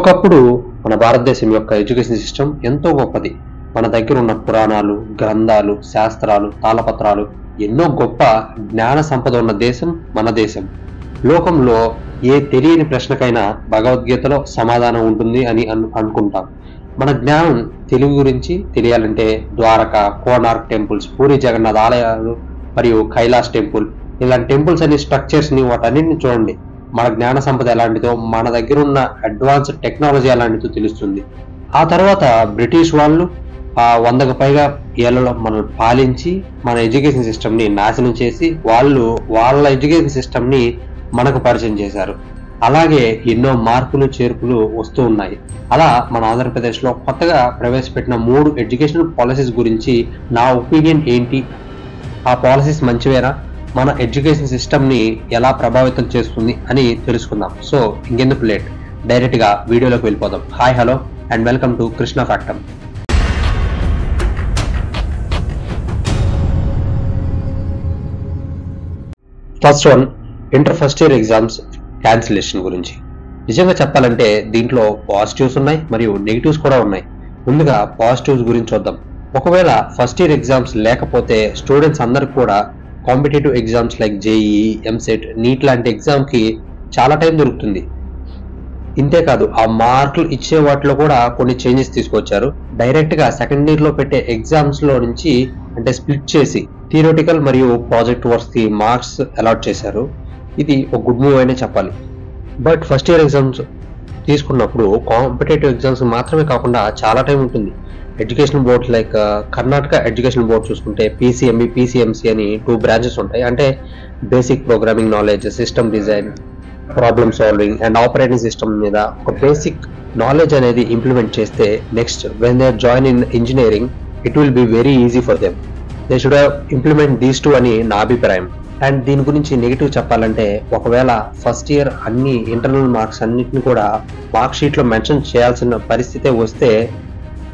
ఒకప్పుడు మన భారతదేశం యొక్క ఎడ్యుకేషన్ సిస్టమ్ ఎంతో గొప్పది. మన దగ్గర ఉన్న పురాణాలు, గ్రంథాలు, శాస్త్రాలు, తాళపత్రాలు, ఎన్నో గొప్ప జ్ఞాన సంపద ఉన్న దేశం మన దేశం. లోకంలో ఏ తెలియని ప్రశ్నకైనా భగవద్గీతలో సమాధానం ఉంటుంది అని అనుకుంటాం. మన జ్ఞానం తెలుగు గురించి తెలియాలంటే ద్వారక, కోనార్క్ టెంపుల్స్, పూరి జగన్నాథ్ ఆలయాలు మరియు కైలాస్ టెంపుల్ ఇలాంటి టెంపుల్స్ అనే స్ట్రక్చర్స్ ని వాటన్నిటిని చూడండి. మన జ్ఞాన సంపద ఎలాంటిదో, మన దగ్గర ఉన్న అడ్వాన్స్డ్ టెక్నాలజీ ఎలాంటిదో తెలుస్తుంది. ఆ తర్వాత బ్రిటిష్ వాళ్ళు 100కు పైగా ఏళ్లలో మనల్ని పాలించి మన ఎడ్యుకేషన్ సిస్టమ్ ని నాశనం చేసి వాళ్ళు వాళ్ళ ఎడ్యుకేషన్ సిస్టమ్ ని మనకు పరిచయం చేశారు. అలాగే ఎన్నో మార్పులు చేర్పులు వస్తూ ఉన్నాయి. అలా మన ఆంధ్రప్రదేశ్లో కొత్తగా ప్రవేశపెట్టిన 3 ఎడ్యుకేషన్ పాలసీస్ గురించి నా ఒపీనియన్ ఏంటి, ఆ పాలసీస్ మంచివేనా, మన ఎడ్యుకేషన్ సిస్టమ్ ని ఎలా ప్రభావితం చేస్తుంది అని తెలుసుకుందాం. సో ఇంకెందుకు లేట్, డైరెక్ట్ గా వీడియోలోకి వెళ్ళిపోదాం. Hi, hello and welcome to Krishna ఫ్యాక్టమ్. First one, inter first year exams cancellation గురించి. నిజంగా చెప్పాలంటే దీంట్లో పాజిటివ్స్ ఉన్నాయి మరియు నెగిటివ్స్ కూడా ఉన్నాయి. ముందుగా పాజిటివ్స్ గురించి చూద్దాం. ఒకవేళ ఫస్ట్ ఇయర్ ఎగ్జామ్స్ లేకపోతే స్టూడెంట్స్ అందరికి కూడా competitive exams like JEE, EAMCET, NEET లాంటి ఎగ్జామ్ కి చాలా టైం దొరుకుతుంది. ఇంతేకాదు ఆ మార్కులు ఇచ్చే వాటిలో కూడా కొన్ని చేంజెస్ తీసుకొచ్చారు. డైరెక్ట్ గా సెకండ్ ఇయర్ లో పెట్టే ఎగ్జామ్స్ లో నుంచి అంటే స్ప్లిట్ చేసి థియరిటికల్ మరియు ప్రాజెక్ట్ వర్క్స్ కి మార్క్స్ అలాట్ చేశారు. ఇది ఒక గుడ్ మూవ్ అనే చెప్పాలి. బట్ ఫస్ట్ ఇయర్ ఎగ్జామ్స్ తీసుకున్నప్పుడు కాంపిటేటివ్ ఎగ్జామ్స్ మాత్రమే కాకుండా చాలా టైం ఉంటుంది. Education boards like Karnataka education board చూసుకుంటే PCMB, PCMC అని 2 బ్రాంచెస్ ఉంటాయి. అంటే basic programming knowledge, system design, problem solving and operating system మీద ఒక బేసిక్ నాలెడ్జ్ అనేది ఇంప్లిమెంట్ చేస్తే next when they join in engineering it will be very easy for them. They should have implement these 2 అని నా అభిప్రాయం. And దీని గురించి negative చెప్పాలంటే ఒకవేళ ఫస్ట్ ఇయర్ అన్ని ఇంటర్నల్ మార్క్స్ అన్నిటిని కూడా మార్క్ షీట్ లో మెన్షన్ చేయాల్సిన పరిస్థితే వస్తే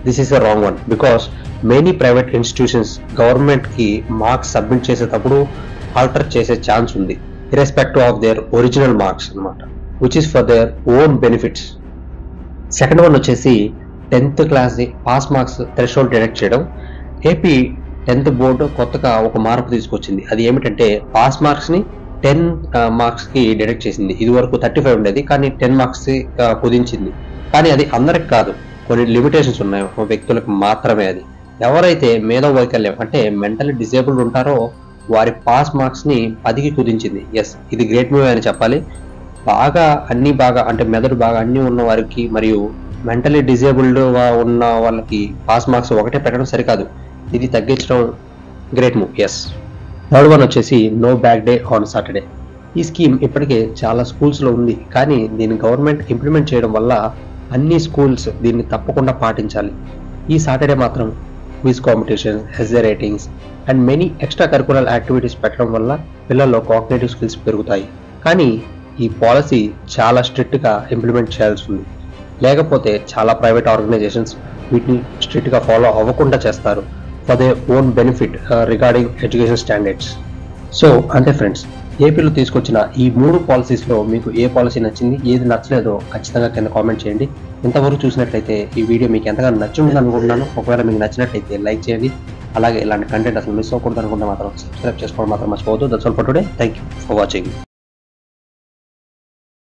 this is a wrong one. Because many private institutions government కి మార్క్స్ సబ్మిట్ చేసేటప్పుడు ఆల్టర్ చేసే ఛాన్స్ ఉంది, irrespective of their original marks అన్నమాట, which is for their own benefits. Second one వచ్చేసి 10th class pass marks threshold deduct చేయడం. AP 10th board కొత్తగా ఒక మార్పు తీసుకొచ్చింది. అది ఏమిటంటే పాస్ మార్క్స్ ని 10 మార్క్స్ కి డిడక్ట్ చేసింది. ఇది వరకు 35 ఉండేది, కానీ 10 మార్క్స్ కుదించింది. కానీ అది అందరికి కాదు, కొన్ని లిమిటేషన్స్ ఉన్నాయి, వ్యక్తులకు మాత్రమే. అది ఎవరైతే మేధో వైకల్యం అంటే మెంటల్లీ డిజేబుల్డ్ ఉంటారో వారి పాస్ మార్క్స్ ని 10కి కుదించింది. ఎస్, ఇది గ్రేట్ మూవ్ అని చెప్పాలి. బాగా అంటే మెదడు బాగా అన్ని ఉన్న వారికి మరియు మెంటల్లీ డిజేబుల్డ్ ఉన్న వాళ్ళకి పాస్ మార్క్స్ ఒకటే పెట్టడం సరికాదు, ఇది తగ్గించడం great move. Yes. Third one వచ్చేసి no bag day on Saturday. ఈ స్కీమ్ ఇప్పటికే చాలా స్కూల్స్ లో ఉంది, కానీ దీన్ని గవర్నమెంట్ ఇంప్లిమెంట్ చేయడం వల్ల అన్ని స్కూల్స్ దీన్ని తప్పకుండా పాటించాలి. ఈ సాటర్డే మాత్రం quiz competition, SA ratings and many extracurricular activities పెట్టడం వల్ల పిల్లల్లో కాగ్నిటివ్ స్కిల్స్ పెరుగుతాయి. కానీ ఈ పాలసీ చాలా స్ట్రిక్ట్ గా ఇంప్లిమెంట్ చేయాల్సి ఉంది, లేకపోతే చాలా ప్రైవేట్ ఆర్గనైజేషన్స్ వీటిని స్ట్రిక్ట్ గా ఫాలో అవ్వకుండా చేస్తారు for they own benefit regarding education standards. So అంతే ఫ్రెండ్స్, ఏపీలో తీసుకొచ్చిన ఈ 3 పాలసీస్ లో మీకు ఏ పాలసీ నచ్చింది, ఏది నచ్చలేదో ఖచ్చితంగా కింద కామెంట్ చేయండి. ఇంతవరకు చూసినట్లయితే ఈ వీడియో మీకు ఎంతగానో నచ్చింది అనుకుంటున్నాను. ఒకవేళ మీకు నచ్చినట్లయితే లైక్ చేయండి. అలాగే ఇలాంటి కంటెంట్ అసలు మిస్ అవ్వకూడదు అనుకుంటే మాత్రం సబ్స్క్రైబ్ చేసుకోవడం మాత్రం మర్చిపోవద్దు. That's all for today. Thank you for watching.